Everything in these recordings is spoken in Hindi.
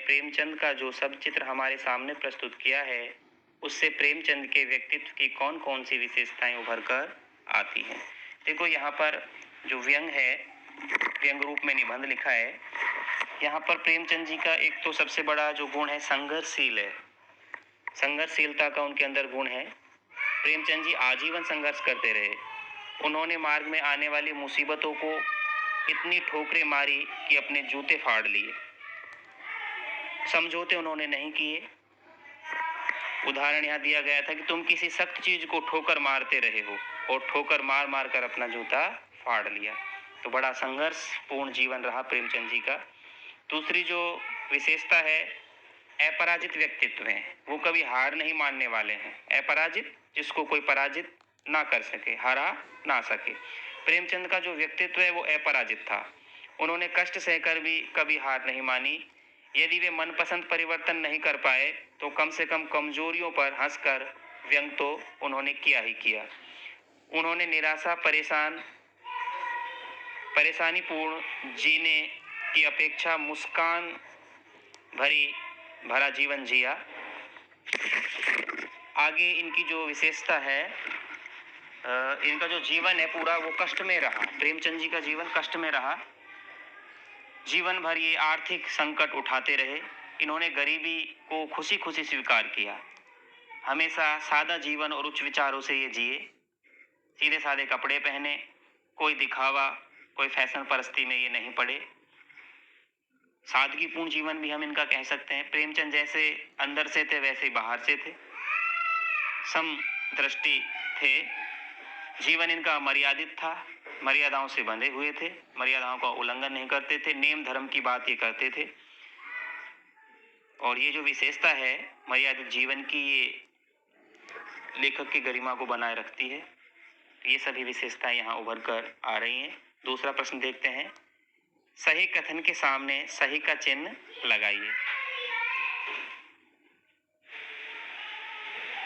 प्रेमचंद का जो सब चित्र हमारे सामने प्रस्तुत किया है, उससे प्रेमचंद के व्यक्तित्व की कौन कौन सी विशेषताएं उभर कर आती हैं। देखो यहाँ पर जो व्यंग है, व्यंग रूप में निबंध लिखा है। यहाँ पर प्रेमचंद जी का एक तो सबसे बड़ा जो गुण है, संघर्षशील है। संघर्षशीलता का उनके अंदर गुण है। प्रेमचंद जी आजीवन संघर्ष करते रहे। उन्होंने मार्ग में आने वाली मुसीबतों को इतनी ठोकरें मारी कि अपने जूते फाड़ लिए। समझौते उन्होंने नहीं किए। उदाहरण यहाँ दिया गया था कि तुम किसी सख्त चीज को ठोकर मारते रहे हो और ठोकर मार मार कर अपना जूता फाड़ लिया। तो बड़ा संघर्षपूर्ण जीवन रहा प्रेमचंद जी का। दूसरी जो विशेषता है, अपराजित व्यक्तित्व है। वो कभी हार नहीं मानने वाले हैं। अपराजित, जिसको कोई पराजित ना कर सके, हरा ना सके। प्रेमचंद का जो व्यक्तित्व है वो अपराजित था। उन्होंने कष्ट सहकर भी कभी हार नहीं मानी। यदि वे मनपसंद परिवर्तन नहीं कर पाए तो कम से कम कमजोरियों पर हंसकर व्यंग तो उन्होंने किया ही किया। उन्होंने निराशा, परेशानीपूर्ण जीने की अपेक्षा मुस्कान भरा जीवन जिया। आगे इनकी जो विशेषता है, इनका जो जीवन है पूरा वो कष्ट में रहा। प्रेमचंद जी का जीवन कष्ट में रहा। जीवन भर ये आर्थिक संकट उठाते रहे। इन्होंने गरीबी को खुशी खुशी स्वीकार किया। हमेशा सादा जीवन और उच्च विचारों से ये जिए। सीधे सादे कपड़े पहने, कोई दिखावा, कोई फैशन परस्ती में ये नहीं पड़े। सादगीपूर्ण जीवन भी हम इनका कह सकते हैं। प्रेमचंद जैसे अंदर से थे वैसे बाहर से थे। समदृष्टि थे। जीवन इनका मर्यादित था, मर्यादाओं से बंधे हुए थे, मर्यादाओं का उल्लंघन नहीं करते थे, नेम धर्म की बात ये करते थे। और ये जो विशेषता है मर्यादित जीवन की, ये लेखक की गरिमा को बनाए रखती है। ये सभी विशेषताएं यहाँ उभर कर आ रही हैं। दूसरा प्रश्न देखते हैं। सही कथन के सामने सही का चिन्ह लगाइए।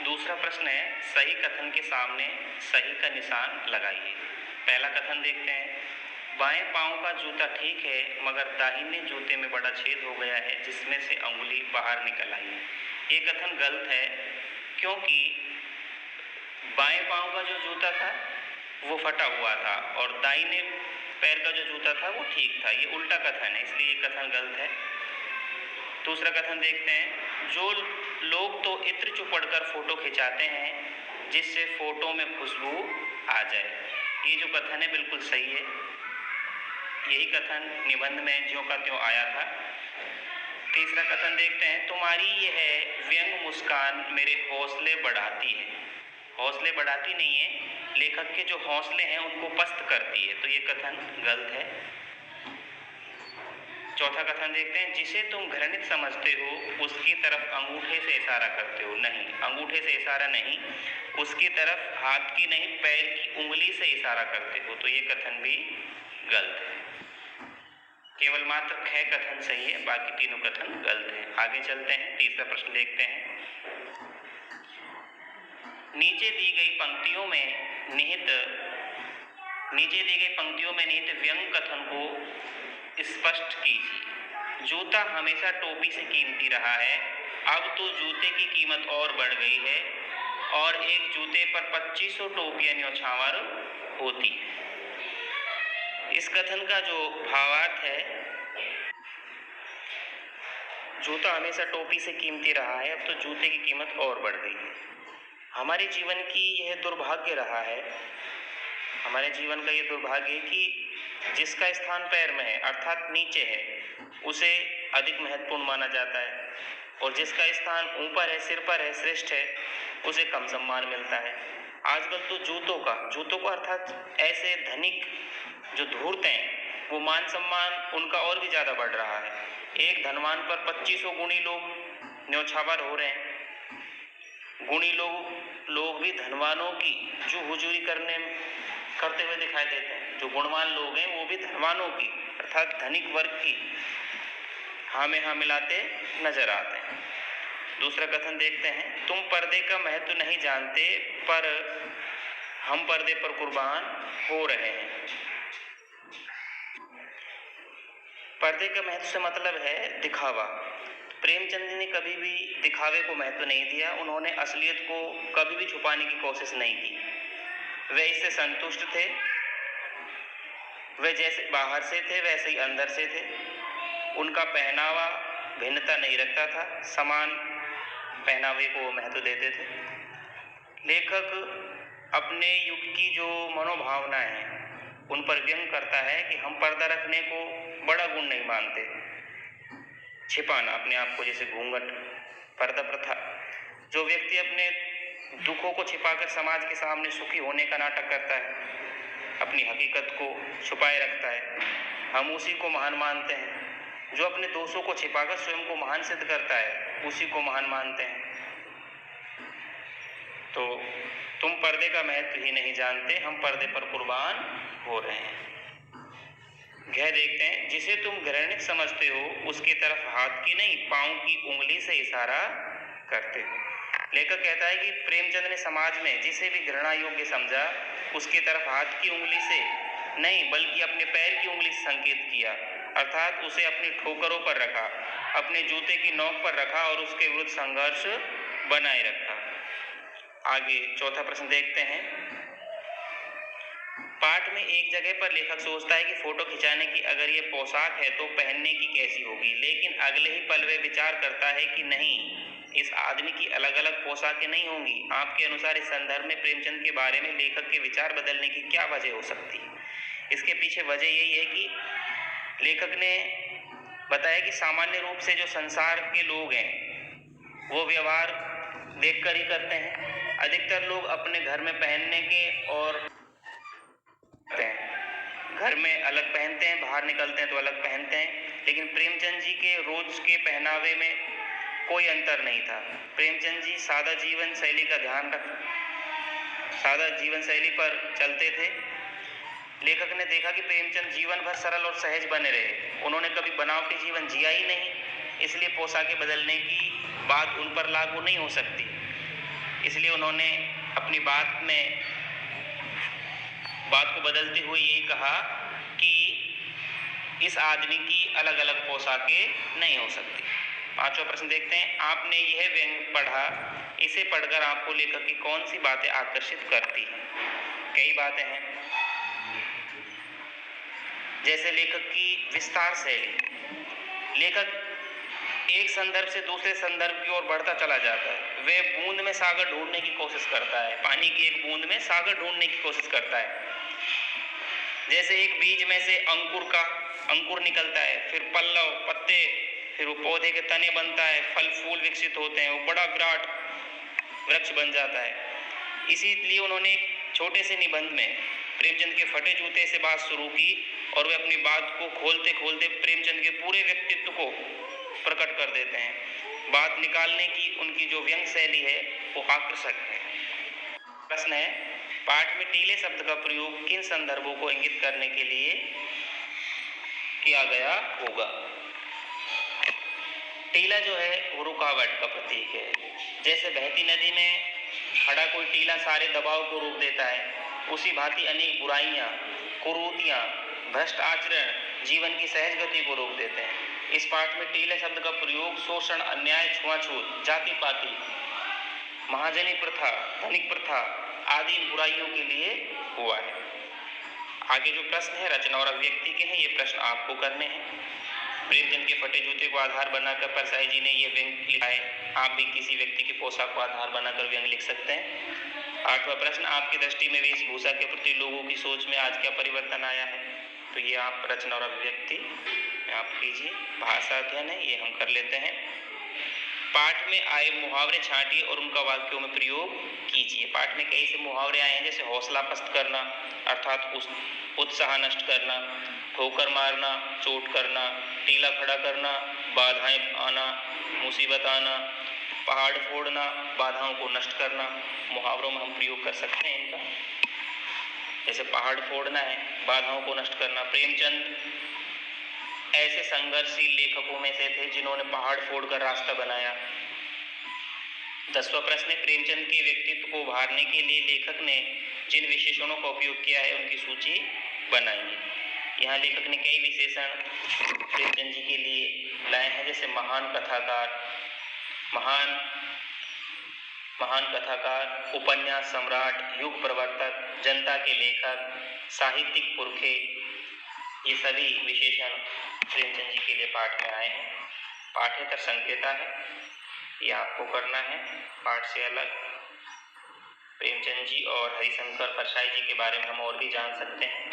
दूसरा प्रश्न है, सही कथन के सामने सही का निशान लगाइए। पहला कथन देखते हैं। बाएं पांव का जूता ठीक है मगर दाहिने जूते में बड़ा छेद हो गया है जिसमें से अंगुली बाहर निकल आई है। ये कथन गलत है, क्योंकि बाएं पांव का जो जूता था वो फटा हुआ था और दाहिने पैर का जो जूता था वो ठीक था। ये उल्टा कथन है, इसलिए ये कथन गलत है। दूसरा कथन देखते हैं। जो लोग तो इत्र चुपड़कर फोटो खिंचाते हैं जिससे फोटो में खुशबू आ जाए। ये जो कथन है बिल्कुल सही है। यही कथन निबंध में ज्यों का त्यों आया था। तीसरा कथन देखते हैं। तुम्हारी ये है व्यंग मुस्कान मेरे हौसले बढ़ाती है। हौसले बढ़ाती नहीं है, लेखक के जो हौसले हैं उनको पस्त करती है। तो ये कथन गलत है। चौथा कथन देखते हैं। जिसे तुम घृणित समझते हो उसकी तरफ अंगूठे से इशारा करते हो। नहीं, अंगूठे से इशारा नहीं, उसकी तरफ हाथ की नहीं पैर की उंगली से इशारा करते हो। तो ये कथन भी गलत है। केवल मात्र 6 कथन सही है, बाकी तीनों कथन गलत हैं। आगे चलते हैं, तीसरा प्रश्न देखते हैं। नीचे दी गई पंक्तियों में निहित व्यंग कथन को स्पष्ट कीजिए। जूता हमेशा टोपी से कीमती रहा है, अब तो जूते की कीमत और बढ़ गई है और एक जूते पर 2500 टोपियां न्यौछावर होती है। इस कथन का जो भावार्थ है, जूता हमेशा टोपी से कीमती रहा है, अब तो जूते की कीमत और बढ़ गई है। हमारे जीवन की यह दुर्भाग्य रहा है, हमारे जीवन का ये दुर्भाग्य है कि जिसका स्थान पैर में है अर्थात नीचे है, उसे अधिक महत्वपूर्ण माना जाता है, और जिसका स्थान ऊपर है, सिर पर है, श्रेष्ठ है, उसे कम सम्मान मिलता है। आजकल तो जूतों का अर्थात ऐसे धनिक जो धूर्त हैं, वो मान सम्मान उनका और भी ज्यादा बढ़ रहा है। एक धनवान पर 2500 गुणी लोग न्यौछावर हो रहे हैं। गुणी लोग भी धनवानों की जो हुजूरी करते हुए दिखाई देते हैं। जो गुणवान लोग हैं वो भी धनवानों की अर्थात धनिक वर्ग की हाँ में हाँ मिलाते नजर आते हैं। दूसरा कथन देखते हैं। तुम पर्दे का महत्व नहीं जानते पर हम पर्दे पर कुर्बान हो रहे हैं। पर्दे का महत्व से मतलब है दिखावा। प्रेमचंद जी ने कभी भी दिखावे को महत्व नहीं दिया। उन्होंने असलियत को कभी भी छुपाने की कोशिश नहीं की। वे इससे संतुष्ट थे। वे जैसे बाहर से थे वैसे ही अंदर से थे। उनका पहनावा भिन्नता नहीं रखता था, समान पहनावे को महत्व देते थे। लेखक अपने युग की जो मनोभावना है उन पर व्यंग करता है कि हम पर्दा रखने को बड़ा गुण नहीं मानते। छिपाना अपने आप को, जैसे घूंघट, पर्दा प्रथा। जो व्यक्ति अपने दुखों को छिपाकर समाज के सामने सुखी होने का नाटक करता है, अपनी हकीकत को छुपाए रखता है, हम उसी को महान मानते हैं। जो अपने दोषों को छिपाकर स्वयं को महान सिद्ध करता है, उसी को महान मानते हैं। तो तुम पर्दे का महत्व ही नहीं जानते, हम पर्दे पर कुर्बान हो रहे हैं। यह देखते हैं, जिसे तुम घृणित समझते हो उसकी तरफ हाथ की नहीं पांव की उंगली से इशारा करते हो। लेखक कहता है कि प्रेमचंद ने समाज में जिसे भी घृणा योग्य समझा उसकी तरफ हाथ की उंगली से नहीं बल्कि अपने पैर की उंगली से संकेत किया, अर्थात उसे अपनी ठोकरों पर रखा, अपने जूते की नोक पर रखा और उसके विरुद्ध संघर्ष बनाए रखा। आगे चौथा प्रश्न देखते हैं। पाठ में एक जगह पर लेखक सोचता है कि फोटो खिंचाने की अगर ये पोशाक है तो पहनने की कैसी होगी, लेकिन अगले ही पल वे विचार करता है कि नहीं, इस आदमी की अलग अलग पोशाकें नहीं होंगी। आपके अनुसार इस संदर्भ में प्रेमचंद के बारे में लेखक के विचार बदलने की क्या वजह हो सकती है? इसके पीछे वजह यही है कि लेखक ने बताया कि सामान्य रूप से जो संसार के लोग हैं वो व्यवहार देखकर ही करते हैं। अधिकतर लोग अपने घर में पहनने के और घर में अलग पहनते हैं, बाहर निकलते हैं तो अलग पहनते हैं। लेकिन प्रेमचंद जी के रोज के पहनावे में कोई अंतर नहीं था। प्रेमचंद जी सादा जीवन शैली पर चलते थे। लेखक ने देखा कि प्रेमचंद जीवन भर सरल और सहज बने रहे। उन्होंने कभी बनावटी जीवन जिया ही नहीं, इसलिए पोशाकें बदलने की बात उन पर लागू नहीं हो सकती। इसलिए उन्होंने अपनी बात को बदलते हुए यही कहा कि इस आदमी की अलग अलग पोशाकें नहीं हो सकती। पांचवा प्रश्न देखते हैं। आपने यह व्यंग पढ़ा, इसे पढ़कर आपको लेखक की कौन सी बातें आकर्षित करती हैं? कई बातें हैं, जैसे लेखक की विस्तार शैली। लेखक एक संदर्भ से दूसरे संदर्भ की ओर बढ़ता चला जाता है। वह बूंद में सागर ढूंढने की कोशिश करता है, पानी की एक बूंद में सागर ढूंढने की कोशिश करता है। जैसे एक बीज में से अंकुर निकलता है, फिर पल्लव, पत्ते, फिर वो पौधे के तने बनता है, फल फूल विकसित होते हैं, वो बड़ा विराट वृक्ष बन जाता है। इसीलिए उन्होंने एक छोटे से निबंध में प्रेमचंद के फटे जूते से बात शुरू की और वे अपनी बात को खोलते खोलते प्रेमचंद के पूरे व्यक्तित्व को प्रकट कर देते हैं। बात निकालने की उनकी जो व्यंग शैली है वो आकर्षक है। प्रश्न है, पाठ में टीले शब्द का प्रयोग किन संदर्भों को इंगित करने के लिए किया गया होगा? टीला जो है वो रुकावट का प्रतीक है। जैसे बहती नदी में खड़ा कोई टीला सारे दबाव को रोक देता है, उसी भांति अनेक बुराइयां, कुरीतियां, भ्रष्ट आचरण जीवन की सहज गति को रोक देते हैं। इस पाठ में टीले शब्द का प्रयोग शोषण, अन्याय, छुआछूत, जाति पाति, महाजनी प्रथा, धनिक प्रथा आदि बुराइयों के लिए हुआ है। आगे जो प्रश्न है रचना और अभिव्यक्ति के हैं, ये प्रश्न आपको करने हैं। प्रेमचंद के फटे जूते को आधार बनाकर परसाई जी ने ये व्यंग लिखा है। आप भी किसी व्यक्ति की पोशाक को आधार बनाकर व्यंग लिख सकते हैं। आठवां प्रश्न, आपकी दृष्टि में वेशभूषा के प्रति लोगों की सोच में आज क्या परिवर्तन आया है? तो ये आप रचना और अभिव्यक्ति आप कीजिए। भाषा अध्ययन है, ये हम कर लेते हैं। पाठ में आए मुहावरे छांटिए और उनका वाक्यों में प्रयोग कीजिए। पाठ में कई से मुहावरे आए हैं, जैसे हौसला पस्त करना अर्थात उत्साह नष्ट करना, ठोकर मारना, चोट करना, टीला खड़ा करना, बाधाएं आना, मुसीबत आना, पहाड़ फोड़ना, बाधाओं को नष्ट करना। मुहावरों में हम प्रयोग कर सकते हैं इनका। जैसे पहाड़ फोड़ना है, बाधाओं को नष्ट करना। प्रेमचंद ऐसे संघर्षशील लेखकों में से थे जिन्होंने पहाड़ फोड़कर रास्ता बनाया। 10वां प्रश्न, प्रेमचंद के व्यक्तित्व को उभारने के लिए लेखक ने जिन विशेषणों का उपयोग किया है उनकी सूची बनाइए। यहाँ लेखक ने कई विशेषण प्रेमचंद जी के लिए लाए हैं, जैसे महान कथाकार, उपन्यास सम्राट, युग प्रवर्तक, जनता के लेखक, साहित्यिक पुरखे, ये सभी विशेषण प्रेमचंद जी के लिए पाठ में आए हैं। पाठ्येतर संकेता है, ये आपको करना है। पाठ से अलग प्रेमचंद जी और हरिशंकर परसाई जी के बारे में हम और भी जान सकते हैं।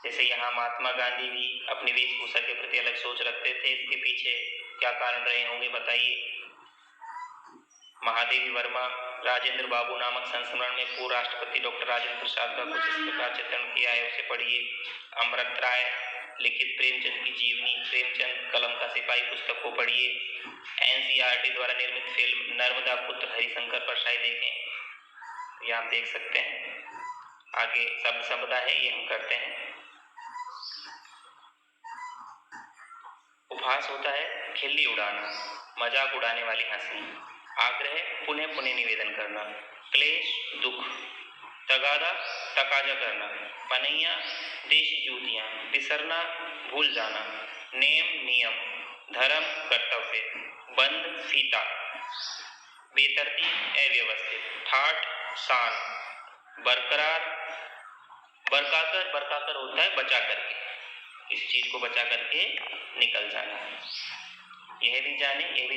जैसे यहाँ महात्मा गांधी भी अपनी वेशभूषा के प्रति अलग सोच रखते थे, इसके पीछे क्या कारण रहे होंगे बताइए। महादेवी वर्मा राजेंद्र बाबू नामक संस्मरण में पूर्व राष्ट्रपति डॉक्टर राजेंद्र प्रसाद का कुछ इस प्रकार चित्रण किया है, उसे पढ़िए। अमृत राय लिखित प्रेमचंद की जीवनी, प्रेमचंद कलम का सिपाही पुस्तक को पढ़िए। एनसीईआरटी द्वारा निर्मित फिल्म नर्मदा पुत्र हरिशंकर परसाई देखें, ये आप देख सकते हैं। आगे शब्द संपदा है, ये हम करते हैं। उपहास होता है खिल्ली उड़ाना, मजाक उड़ाने वाली हंसी। आग्रह पुनः पुनः निवेदन करना। क्लेश दुख। तगादा तकाजा करना। पनैया देशी जूतियां। बिसरना भूल जाना। नेम नियम। धर्म कर्तव्य। बंद फीता। बेतरतीब अव्यवस्थित। ठाट शान। बरकरार बरकाकर होता है बचा करके, इस चीज को बचा करके निकल जाना। यह भी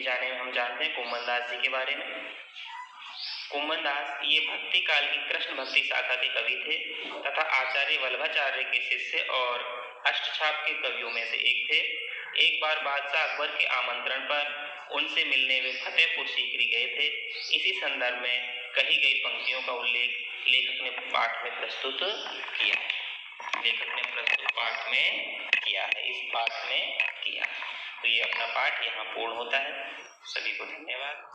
जाने में हम जानते हैं कुम्मन दास जी के बारे में। कुम्मन दास ये भक्ति काल की कृष्ण भक्ति शाखा के कवि थे तथा आचार्य वल्लभाचार्य के शिष्य और अष्टछाप के कवियों में से एक थे। एक बार बादशाह अकबर के आमंत्रण पर उनसे मिलने वे फतेहपुर सीकरी गए थे। इसी संदर्भ में कही गई पंक्तियों का उल्लेख लेखक ने पाठ में प्रस्तुत किया है। इस पाठ में किया। तो ये अपना पाठ यहाँ पूर्ण होता है। सभी को धन्यवाद।